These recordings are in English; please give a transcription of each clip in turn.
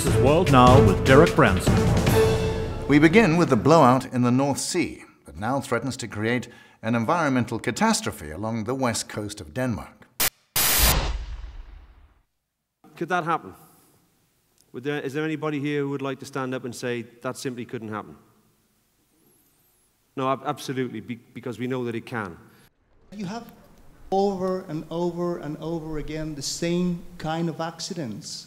This is World Now with Derek Branson. We begin with the blowout in the North Sea that now threatens to create an environmental catastrophe along the west coast of Denmark. Could that happen? Is there anybody here who would like to stand up and say that simply couldn't happen? No, absolutely, because we know that it can. You have over and over and over again the same kind of accidents,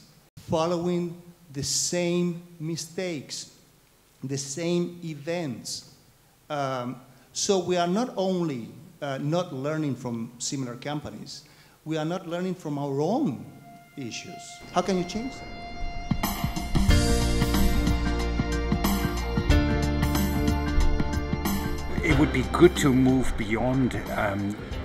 following the same mistakes, the same events. So we are not only not learning from similar companies, we are not learning from our own issues. How can you change that? It would be good to move beyond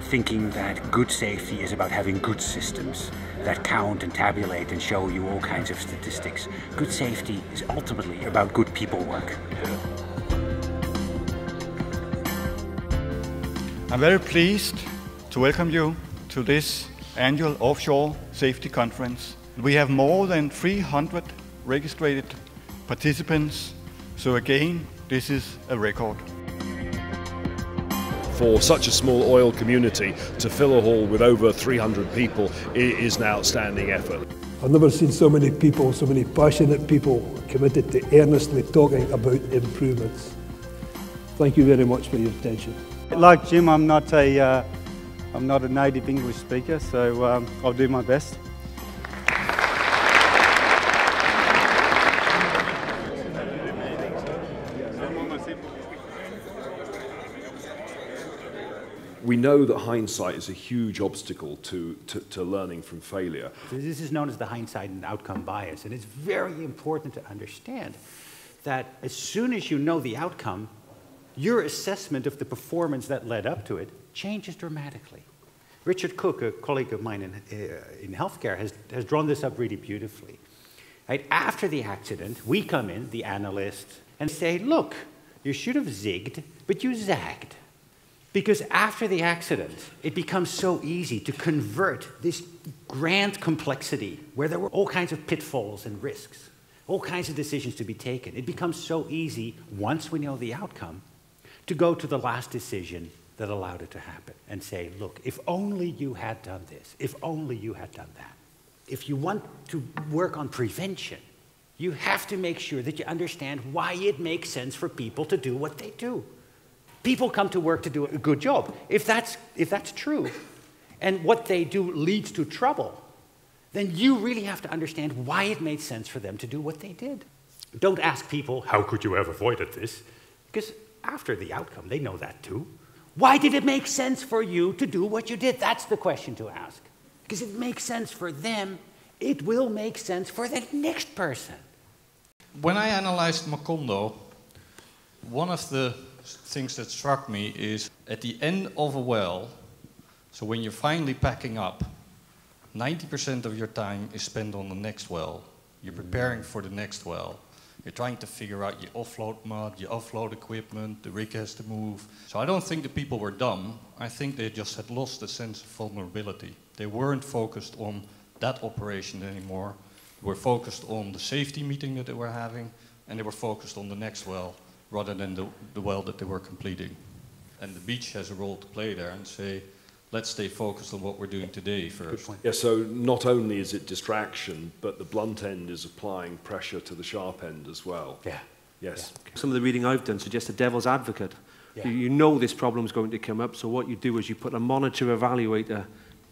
thinking that good safety is about having good systems that count and tabulate and show you all kinds of statistics. Good safety is ultimately about good people work. I'm very pleased to welcome you to this annual Offshore Safety Conference. We have more than 300 registered participants, so again, this is a record. For such a small oil community to fill a hall with over 300 people is an outstanding effort. I've never seen so many people, so many passionate people committed to earnestly talking about improvements. Thank you very much for your attention. Like Jim, I'm not a native English speaker, so I'll do my best. We know that hindsight is a huge obstacle to learning from failure. This is known as the hindsight and outcome bias, and it's very important to understand that as soon as you know the outcome, your assessment of the performance that led up to it changes dramatically. Richard Cook, a colleague of mine in healthcare, has drawn this up really beautifully. Right? After the accident, we come in, the analysts, and say, look, you should have zigged, but you zagged. Because after the accident, it becomes so easy to convert this grand complexity where there were all kinds of pitfalls and risks, all kinds of decisions to be taken. It becomes so easy, once we know the outcome, to go to the last decision that allowed it to happen and say, look, if only you had done this, if only you had done that. If you want to work on prevention, you have to make sure that you understand why it makes sense for people to do what they do. People come to work to do a good job. If that's true, and what they do leads to trouble, then you really have to understand why it made sense for them to do what they did. Don't ask people, how could you have avoided this? Because after the outcome, they know that too. Why did it make sense for you to do what you did? That's the question to ask. Because if it makes sense for them, it will make sense for the next person. When I analyzed Macondo, one of the things that struck me is at the end of a well, so when you're finally packing up, 90% of your time is spent on the next well. You're preparing for the next well. You're trying to figure out, you offload mud, you offload equipment, the rig has to move. So I don't think the people were dumb. I think they just had lost the sense of vulnerability. They weren't focused on that operation anymore. They were focused on the safety meeting that they were having, and they were focused on the next well, rather than the well that they were completing. And the beach has a role to play there and say, let's stay focused on what we're doing today first. Yeah, so not only is it distraction, but the blunt end is applying pressure to the sharp end as well. Yeah. Yes. Yeah. Some of the reading I've done suggests a devil's advocate. Yeah. You know this problem's going to come up, so what you do is you put a monitor evaluator,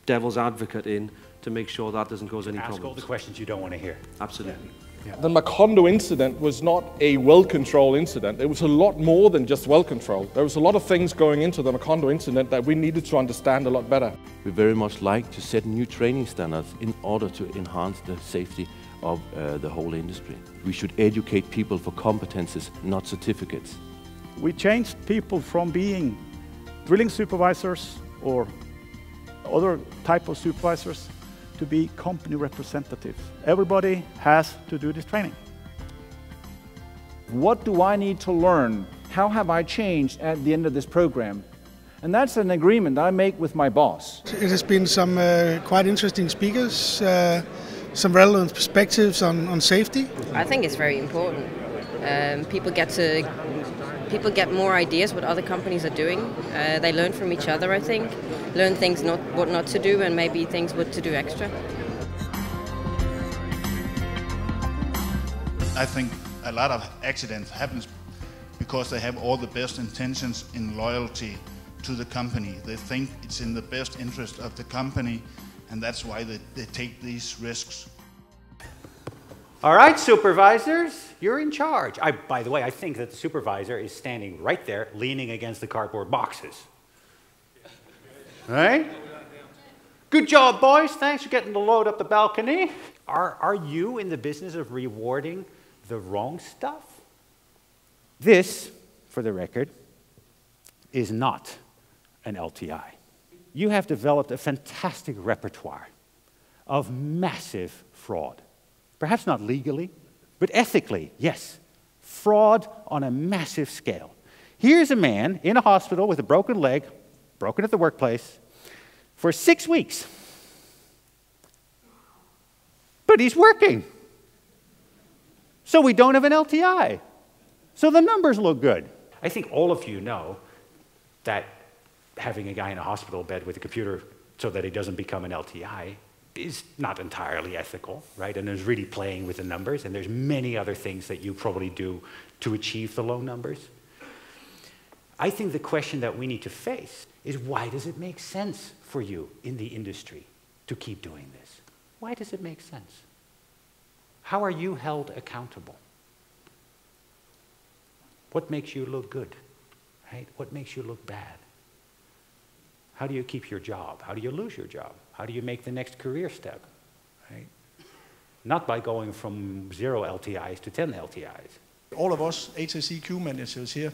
devil's advocate in to make sure that doesn't cause any problems. Ask all the questions you don't want to hear. Absolutely. Yeah. The Macondo incident was not a well-controlled incident. It was a lot more than just well-controlled. There was a lot of things going into the Macondo incident that we needed to understand a lot better. We very much like to set new training standards in order to enhance the safety of the whole industry. We should educate people for competences, not certificates. We changed people from being drilling supervisors or other type of supervisors to be company representatives. Everybody has to do this training. What do I need to learn? How have I changed at the end of this program? And that's an agreement I make with my boss. It has been some quite interesting speakers, some relevant perspectives on safety? I think it's very important. People get more ideas what other companies are doing. They learn from each other, I think. Learn things what not to do and maybe things what to do extra. I think a lot of accidents happens because they have all the best intentions in loyalty to the company. They think it's in the best interest of the company, and that's why they take these risks. All right, supervisors, you're in charge. By the way, I think that the supervisor is standing right there, leaning against the cardboard boxes. All right? Good job, boys. Thanks for getting the load up the balcony. Are you in the business of rewarding the wrong stuff? This, for the record, is not an LTI. You have developed a fantastic repertoire of massive fraud. Perhaps not legally, but ethically, yes. Fraud on a massive scale. Here's a man in a hospital with a broken leg, broken at the workplace, for 6 weeks. But he's working. So we don't have an LTI. So the numbers look good. I think all of you know that having a guy in a hospital bed with a computer so that he doesn't become an LTI is not entirely ethical, right? And there's really playing with the numbers, and there's many other things that you probably do to achieve the low numbers. I think the question that we need to face is, why does it make sense for you in the industry to keep doing this? Why does it make sense? How are you held accountable? What makes you look good, right? What makes you look bad? How do you keep your job? How do you lose your job? How do you make the next career step, right? Not by going from 0 LTIs to 10 LTIs. All of us HSEQ managers here,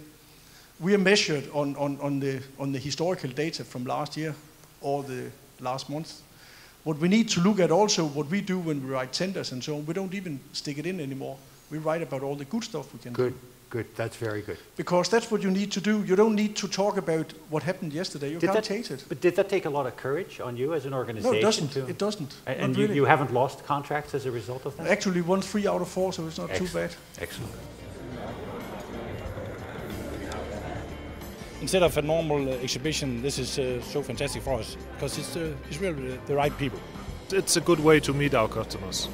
we are measured on the historical data from last year or the last month. What we need to look at also, what we do when we write tenders and so on, we don't even stick it in anymore. We write about all the good stuff we can do. Good, that's very good. Because that's what you need to do. You don't need to talk about what happened yesterday. You can't hate it. But did that take a lot of courage on you as an organization? No, it doesn't. It doesn't. And really. you haven't lost contracts as a result of that? Actually, won 3 out of 4, so it's not too bad. Excellent. Instead of a normal exhibition, this is so fantastic for us because it's really the right people. It's a good way to meet our customers.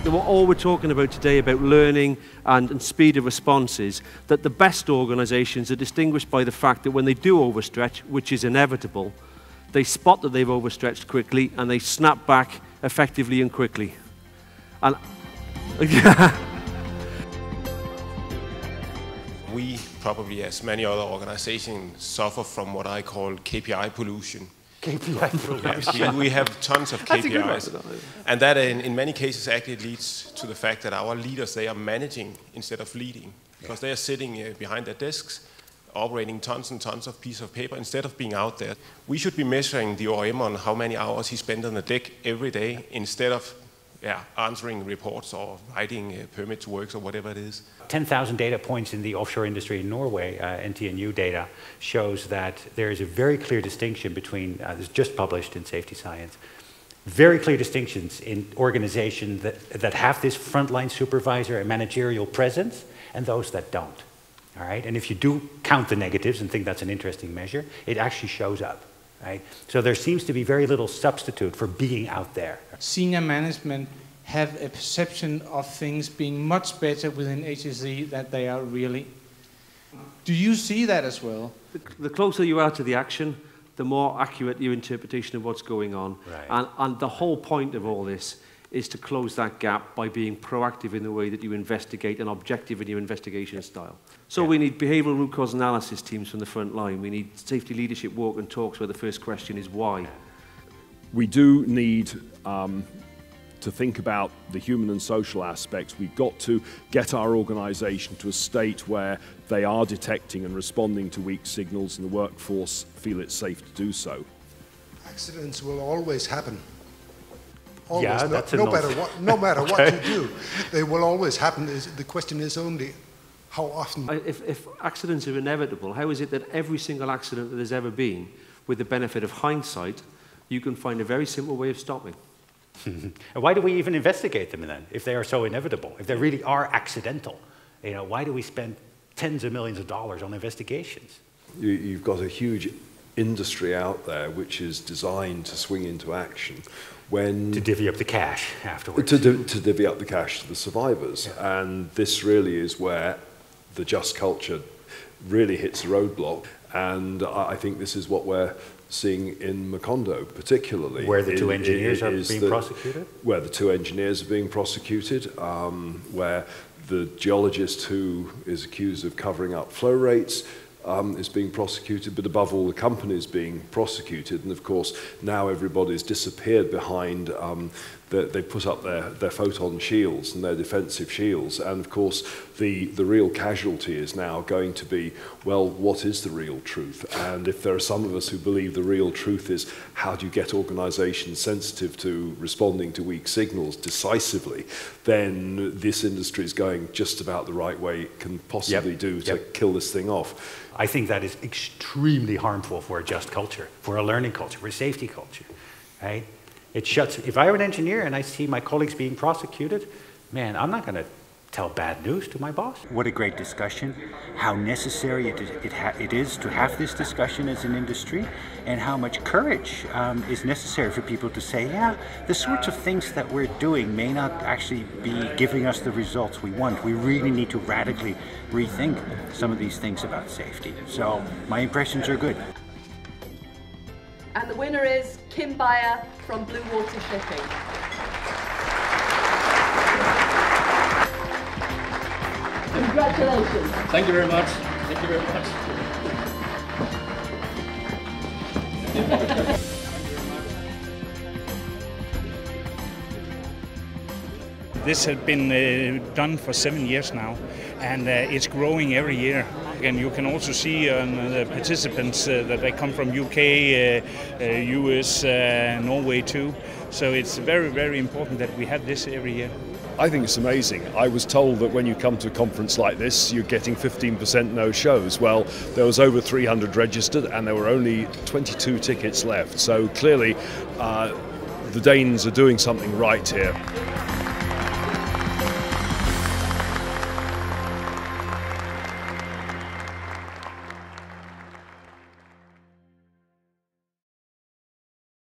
All we're talking about today about learning and speed of response is that the best organisations are distinguished by the fact that when they do overstretch, which is inevitable, they spot that they've overstretched quickly and they snap back effectively and quickly. And we probably, as many other organizations, suffer from what I call KPI pollution. KPI pollution. Yes, we have tons of KPIs. And that in many cases actually leads to the fact that our leaders, they are managing instead of leading. Because they are sitting behind their desks, operating tons and tons of pieces of paper instead of being out there. We should be measuring the OM on how many hours he spent on the deck every day instead of answering reports or writing permit to works or whatever it is. 10,000 data points in the offshore industry in Norway, NTNU data, shows that there is a very clear distinction between, this is just published in Safety Science, very clear distinctions in organizations that have this frontline supervisor and managerial presence and those that don't. All right? And if you do count the negatives and think that's an interesting measure, it actually shows up. Right? So there seems to be very little substitute for being out there. Senior management have a perception of things being much better within HSE than they are really. Do you see that as well? The closer you are to the action, the more accurate your interpretation of what's going on. Right. And the whole point of all this is to close that gap by being proactive in the way that you investigate and objective in your investigation style. So we need behavioural root cause analysis teams from the front line. We need safety leadership walk and talks where the first question is why. We do need to think about the human and social aspects. We've got to get our organisation to a state where they are detecting and responding to weak signals and the workforce feel it's safe to do so. Accidents will always happen. Always. Yeah, no matter what you do, they will always happen. The question is only how often. If accidents are inevitable, how is it that every single accident that there's ever been, with the benefit of hindsight, you can find a very simple way of stopping. And why do we even investigate them then, if they are so inevitable, if they really are accidental? You know, why do we spend tens of millions of dollars on investigations? You've got a huge industry out there which is designed to swing into action when... To divvy up the cash afterwards. To divvy up the cash to the survivors. Yeah. And this really is where the just culture really hits a roadblock. And I think this is what we're seeing in Macondo, particularly. Where the two engineers are being prosecuted? Where the two engineers are being prosecuted, where the geologist who is accused of covering up flow rates is being prosecuted, but above all, the company is being prosecuted. And of course, now everybody's disappeared behind, they put up their photon shields and their defensive shields. And of course, the real casualty is now going to be, well, what is the real truth? And if there are some of us who believe the real truth is how do you get organizations sensitive to responding to weak signals decisively, then this industry is going just about the right way it can possibly do to kill this thing off. I think that is extremely harmful for a just culture, for a learning culture, for a safety culture, right? It shuts, if I were an engineer and I see my colleagues being prosecuted, man, I'm not going to tell bad news to my boss. What a great discussion, how necessary it is to have this discussion as an industry, and how much courage is necessary for people to say, yeah, the sorts of things that we're doing may not actually be giving us the results we want. We really need to radically rethink some of these things about safety. So my impressions are good. And the winner is Kim Bayer from Blue Water Shipping. Congratulations. Thank you very much. Thank you very much. This has been done for 7 years now, and it's growing every year. And you can also see the participants that they come from UK, US, Norway too. So it's very, very important that we have this every year. I think it's amazing. I was told that when you come to a conference like this, you're getting 15% no shows. Well, there was over 300 registered and there were only 22 tickets left. So clearly, the Danes are doing something right here.